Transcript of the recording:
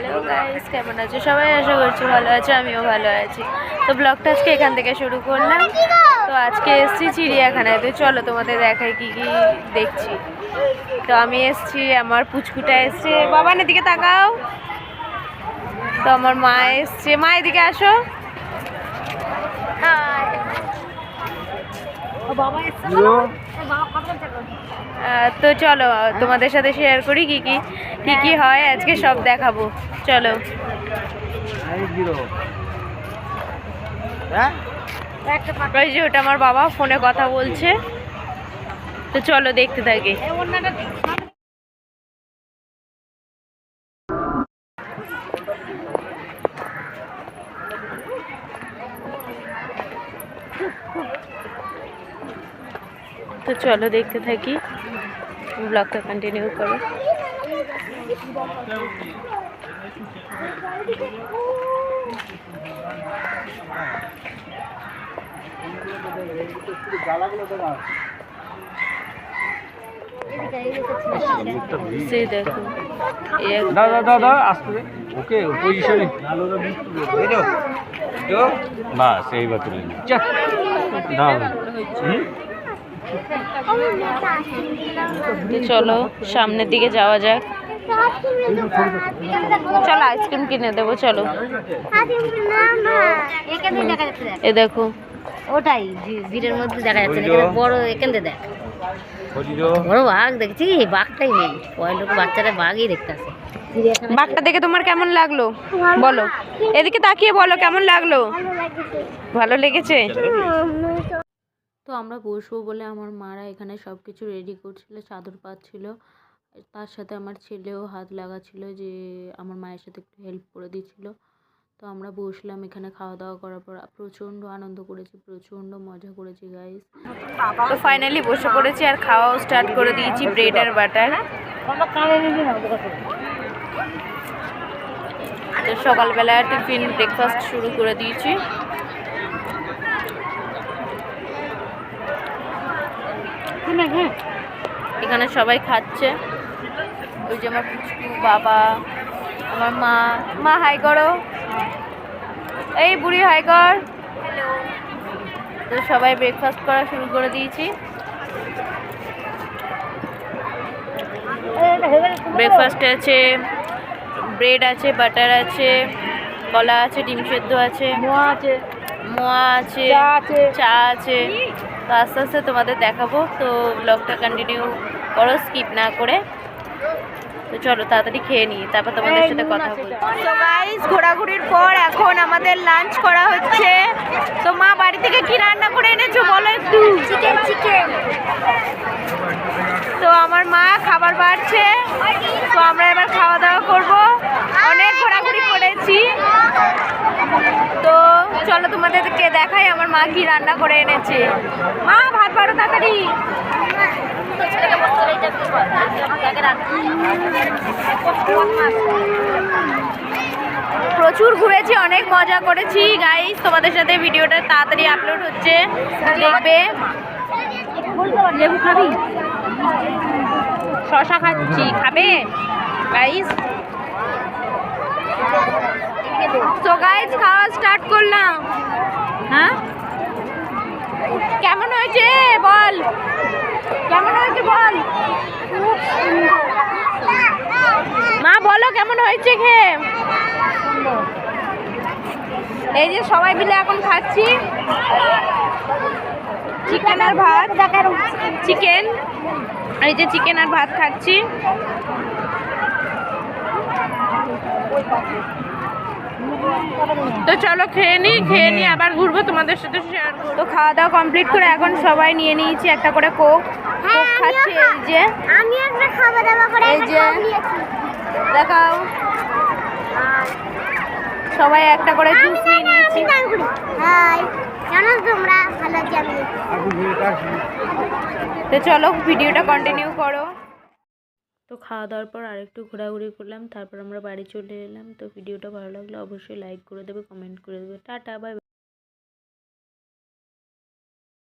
Hello guys, কেমন আছো সবাই? আশা করছি ভালো আছো, আমিও ভালো আছি। তো ব্লগটা আজকে এখান থেকে শুরু করলাম। তো আজকে এসছি চিড়িয়াখানায়। তো চলো তোমাদের দেখাই কি কি দেখছি। তো আমি এসছি, আমার পুচকুটা এসছে। বাবা না দিকে তাকাও। তো আমার মা এসছে, মা এদিকে আসো। তো চলো তোমাদের সাথে শেয়ার করি কি কি হয় আজকে, সব দেখাবো। চলো। ওই যে ওটা আমার বাবা ফোনে কথা বলছে। তো চলো দেখতে থাকি। তো চলো দেখতে থাকি, ব্লগটা কন্টিনিউ করো। সে দেখো দাদা আসতে ওকে পজিশনে বাস এইবার তুলে চলো সামনের দিকে যাওয়া যাক। চলো আইসক্রিম কিনে দেবো, চলো। এ দেখো, ওটাই ভিড়ের মধ্যে দেখা যাচ্ছে না, বড় এখান থেকে দেখ বড় বাঘ দেখছি। বাঘটাই নেই, পয়লোক বাচ্চারা বাঘই দেখতে আসে। বাঘটা দেখে তোমার কেমন লাগলো বলো? এদিকে তাকিয়ে বলো কেমন লাগলো। ভালো লেগেছে? তো আমরা বসবো বলে আমার মারা এখানে সব কিছু রেডি করছিল, চাদর পাচ্ছিল। তার সাথে আমার ছেলেও হাত লাগাচ্ছিল, যে আমার মায়ের সাথে একটু হেল্প করে দিচ্ছিল। তো আমরা বসলাম এখানে, খাওয়া দাওয়া করার পর প্রচণ্ড আনন্দ করেছি, প্রচণ্ড মজা করেছি গাইস। তো ফাইনালি বসে পড়েছি আর খাওয়াও স্টার্ট করে দিয়েছি, ব্রেড আর বাটার। তো সকালবেলা টিফিন ব্রেকফাস্ট শুরু করে দিয়েছি। এখানে সবাই খাচ্ছে। ওই যে আমার পুচকু, বাবা, আমার মা হাই করো, এই বুড়ি হাই কর। তো সবাই ব্রেকফাস্ট করা শুরু করে দিয়েছি। ব্রেকফাস্টে আছে ব্রেড আছে, বাটার আছে, কলা আছে, ডিম সেদ্ধ আছে, মোয়া আছে, চা আছে। তো আস্তে আস্তে তোমাদের দেখাবো। তো ব্লগটা কন্টিনিউ করো, স্কিপ না করে। তো চলো তাড়াতাড়ি খেয়ে নিই, তারপর তোমাদের সাথে কথা বলবো। তো গাইস, ঘোরাঘুরির পর এখন আমাদের লাঞ্চ করা হচ্ছে। তো মা বাড়ি থেকে কি রান্না করে এনেছো বলো একটু? চিকেন। তো আমার মা খাবার বাড়ছে। তো আমরা এবার খাওয়া দাওয়া করবো। অনেক ঘোরাঘুরি করেছি। তো চলো তোমাদেরকে দেখাই আমার মা কি রান্না করে এনেছে। মা ভাত বাড়ো তাড়াতাড়ি। প্রচুর ঘুরেছি, অনেক মজা করেছি গাইস। তোমাদের সাথে ভিডিওটা তাড়াতাড়ি আপলোড হচ্ছে, দেখবে। লেবু খাবি? শশা খাচ্ছি, খাবে গাইস? তো গাইস খাওয়া স্টার্ট করলাম। হ্যাঁ, কেমন হয়েছে বল, কেমন হয়েছে বল মা, বলো কেমন হয়েছে খেয়ে। এই যে সবাই মিলে এখন খাচ্ছি চিকেন আর ভাত। চিকেন, এই যে চিকেন আর ভাত খাচ্ছি। তো চলো খেয়ে নিই আবার ঘুরবো, তোমাদের সাথে শেয়ার করবো। তো খাওয়া দাওয়া কমপ্লিট করে এখন সবাই নিয়ে নিয়েছি একটা করে কোক খাচ্ছি। এই যে আমি একটা খাওয়া দাওয়া করে এই যে দেখাও, সবাই একটা করে জুস নিয়ে নিয়েছি। হাই, জানো তোমরা ভালো আছি আমি। তো চলো ভিডিওটা কন্টিনিউ করো। তো খাওয়া দাওয়ার পর আরেকটু ঘোরাঘুরি করলাম, তারপর আমরা বাড়ি চলে এলাম। তো ভিডিওটা ভালো লাগলে অবশ্যই লাইক করে দেবে, কমেন্ট করে দেবে। Tata, bye bye.